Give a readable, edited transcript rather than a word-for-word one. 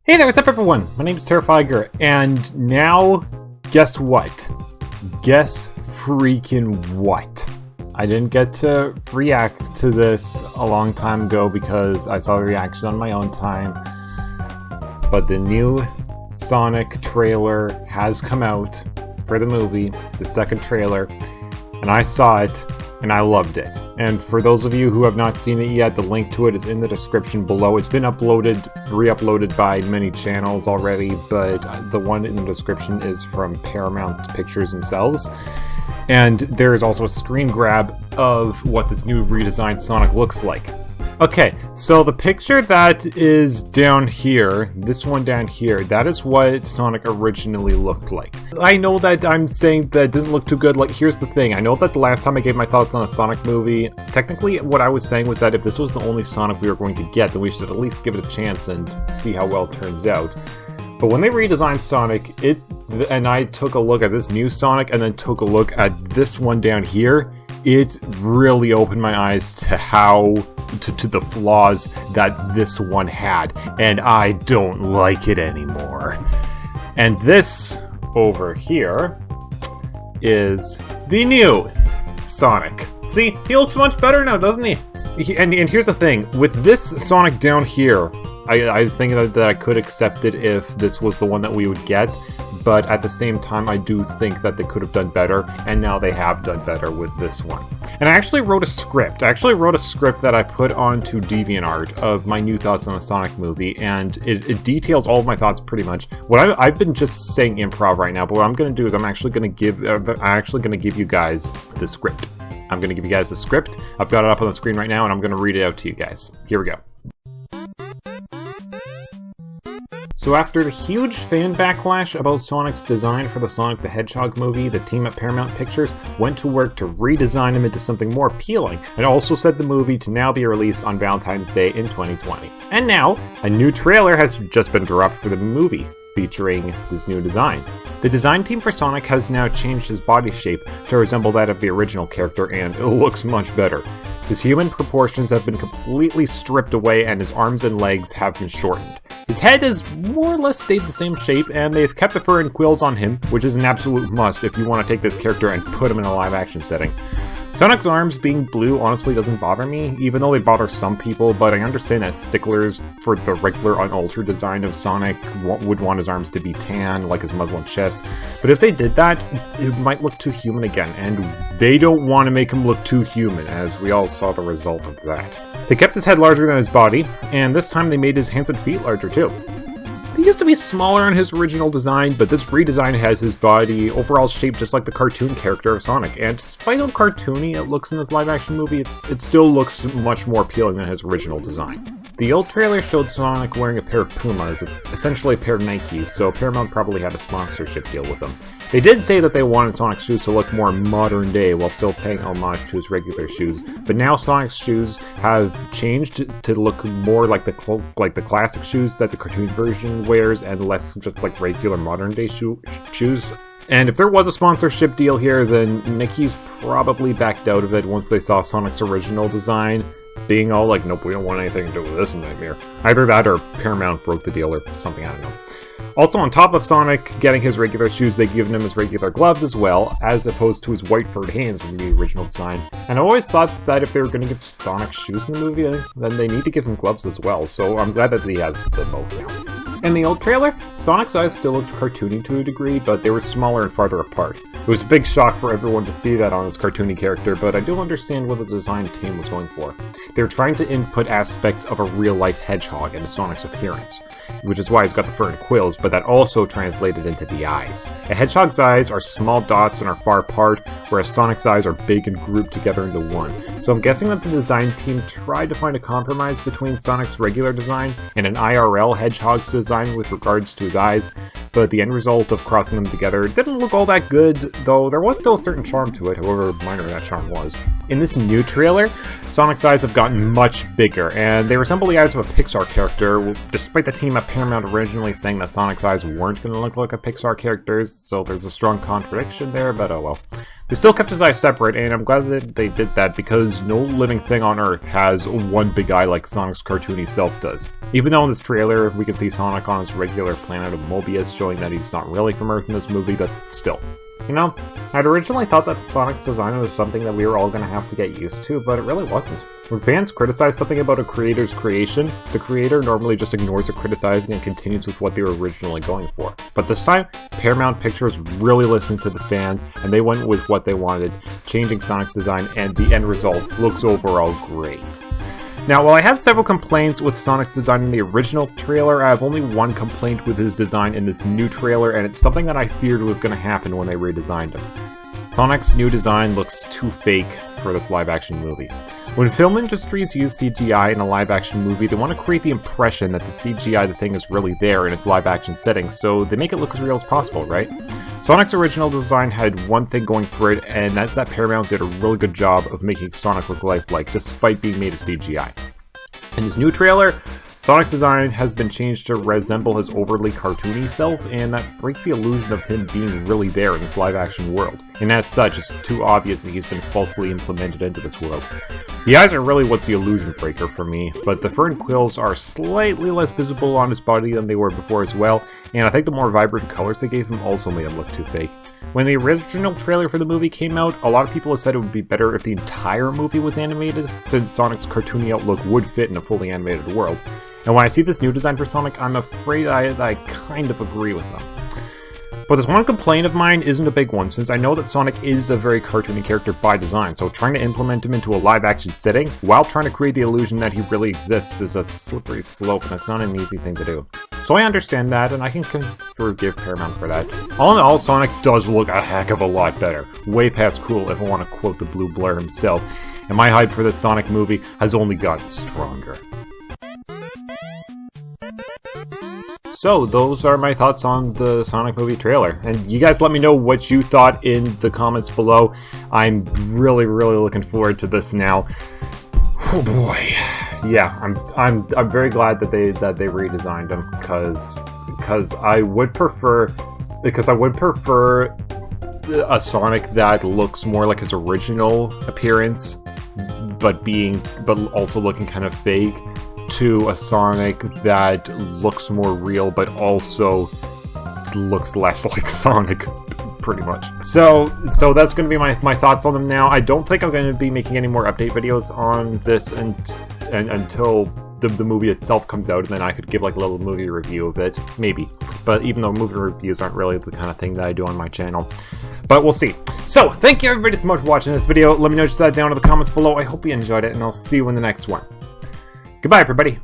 Hey there, what's up everyone? My name is Terrifiger, and now, guess what? Guess freaking what? I didn't get to react to this a long time ago because I saw the reaction on my own time. But the new Sonic trailer has come out for the movie, the second trailer, and I saw it, and I loved it. And for those of you who have not seen it yet, the link to it is in the description below. It's been uploaded, re-uploaded by many channels already, but the one in the description is from Paramount Pictures themselves. And there is also a screen grab of what this new redesigned Sonic looks like. Okay, so the picture that is down here, this one down here, that is what Sonic originally looked like. I know that I'm saying that it didn't look too good. Like, here's the thing. I know that the last time I gave my thoughts on a Sonic movie, technically what I was saying was that if this was the only Sonic we were going to get, then we should at least give it a chance and see how well it turns out. But when they redesigned Sonic, and I took a look at this new Sonic and then took a look at this one down here, it really opened my eyes to to the flaws that this one had, and I don't like it anymore. And this over here is the new Sonic. See, he looks much better now, doesn't he? And here's the thing, with this Sonic down here, I think that I could accept it if this was the one that we would get, but at the same time I do think that they could have done better, and now they have done better with this one. And I actually wrote a script. That I put onto DeviantArt of my new thoughts on a Sonic movie, and it details all of my thoughts pretty much. What I've been just saying improv right now, but what I'm going to do is I'm actually going to give you guys the script. I'm going to give you guys the script. I've got it up on the screen right now, and I'm going to read it out to you guys. Here we go. So after the huge fan backlash about Sonic's design for the Sonic the Hedgehog movie, the team at Paramount Pictures went to work to redesign him into something more appealing, and also set the movie to now be released on Valentine's Day in 2020. And now, a new trailer has just been dropped for the movie, featuring this new design. The design team for Sonic has now changed his body shape to resemble that of the original character, and it looks much better. His human proportions have been completely stripped away, and his arms and legs have been shortened. His head has more or less stayed the same shape, and they've kept the fur and quills on him, which is an absolute must if you want to take this character and put him in a live-action setting. Sonic's arms being blue honestly doesn't bother me, even though they bother some people, but I understand that sticklers for the regular unaltered design of Sonic would want his arms to be tan, like his muzzle and chest. But if they did that, it might look too human again, and they don't want to make him look too human, as we all saw the result of that. They kept his head larger than his body, and this time they made his hands and feet larger too. He used to be smaller in his original design, but this redesign has his body overall shaped just like the cartoon character of Sonic, and despite how cartoony it looks in this live-action movie, it still looks much more appealing than his original design. The old trailer showed Sonic wearing a pair of Pumas, essentially a pair of Nikes, so Paramount probably had a sponsorship deal with them. They did say that they wanted Sonic's shoes to look more modern day while still paying homage to his regular shoes, but now Sonic's shoes have changed to look more like the classic shoes that the cartoon version wears, and less just like regular modern day shoes. And if there was a sponsorship deal here, then Nikes probably backed out of it once they saw Sonic's original design, being all like, nope, we don't want anything to do with this nightmare. Either that or Paramount broke the deal or something, I don't know. Also, on top of Sonic getting his regular shoes, they've given him his regular gloves as well, as opposed to his white furred hands from the original design. And I always thought that if they were going to give Sonic shoes in the movie, then they need to give him gloves as well, so I'm glad that he has them both now. In the old trailer, Sonic's eyes still looked cartoony to a degree, but they were smaller and farther apart. It was a big shock for everyone to see that on this cartoony character, but I do understand what the design team was going for. They were trying to input aspects of a real-life hedgehog into Sonic's appearance, which is why he's got the fur and quills, but that also translated into the eyes. A hedgehog's eyes are small dots and are far apart, whereas Sonic's eyes are big and grouped together into one. So I'm guessing that the design team tried to find a compromise between Sonic's regular design and an IRL hedgehog's design with regards to his eyes, but the end result of crossing them together didn't look all that good, though there was still a certain charm to it, however minor that charm was. In this new trailer, Sonic's eyes have gotten much bigger, and they resemble the eyes of a Pixar character, despite the team at Paramount originally saying that Sonic's eyes weren't going to look like a Pixar character's, so there's a strong contradiction there, but oh well. They still kept his eyes separate, and I'm glad that they did that because no living thing on Earth has one big eye like Sonic's cartoony self does. Even though in this trailer we can see Sonic on his regular planet of Mobius, showing that he's not really from Earth in this movie, but still. You know, I'd originally thought that Sonic's design was something that we were all going to have to get used to, but it really wasn't. When fans criticize something about a creator's creation, the creator normally just ignores the criticizing and continues with what they were originally going for. But this time, Paramount Pictures really listened to the fans, and they went with what they wanted, changing Sonic's design, and the end result looks overall great. Now, while I had several complaints with Sonic's design in the original trailer, I have only one complaint with his design in this new trailer, and it's something that I feared was going to happen when they redesigned him. Sonic's new design looks too fake for this live-action movie. When film industries use CGI in a live-action movie, they want to create the impression that the CGI thing is really there in its live-action setting, so they make it look as real as possible, right? Sonic's original design had one thing going for it, and that's that Paramount did a really good job of making Sonic look lifelike, despite being made of CGI. In his new trailer, Sonic's design has been changed to resemble his overly cartoony self, and that breaks the illusion of him being really there in this live-action world. And as such, it's too obvious that he's been falsely implemented into this world. The eyes are really what's the illusion breaker for me, but the fur and quills are slightly less visible on his body than they were before as well, and I think the more vibrant colors they gave him also made him look too fake. When the original trailer for the movie came out, a lot of people have said it would be better if the entire movie was animated, since Sonic's cartoony outlook would fit in a fully animated world. And when I see this new design for Sonic, I'm afraid I kind of agree with them. But this one complaint of mine isn't a big one, since I know that Sonic is a very cartoony character by design, so trying to implement him into a live-action setting, while trying to create the illusion that he really exists, is a slippery slope, and it's not an easy thing to do. So I understand that, and I can forgive Paramount for that. All in all, Sonic does look a heck of a lot better. Way past cool, if I want to quote the Blue Blur himself. And my hype for this Sonic movie has only gotten stronger. So, those are my thoughts on the Sonic movie trailer. And you guys let me know what you thought in the comments below. I'm really looking forward to this now. Oh boy. Yeah, I'm very glad that they redesigned him because I would prefer a Sonic that looks more like his original appearance, but also looking kind of fake, to a Sonic that looks more real but also looks less like Sonic, pretty much. So that's going to be my thoughts on them now. I don't think I'm going to be making any more update videos on this until the movie itself comes out, and then I could give like a little movie review of it, maybe. But even though movie reviews aren't really the kind of thing that I do on my channel. But we'll see. So, thank you everybody so much for watching this video. Let me know that down in the comments below. I hope you enjoyed it, and I'll see you in the next one. Goodbye, everybody.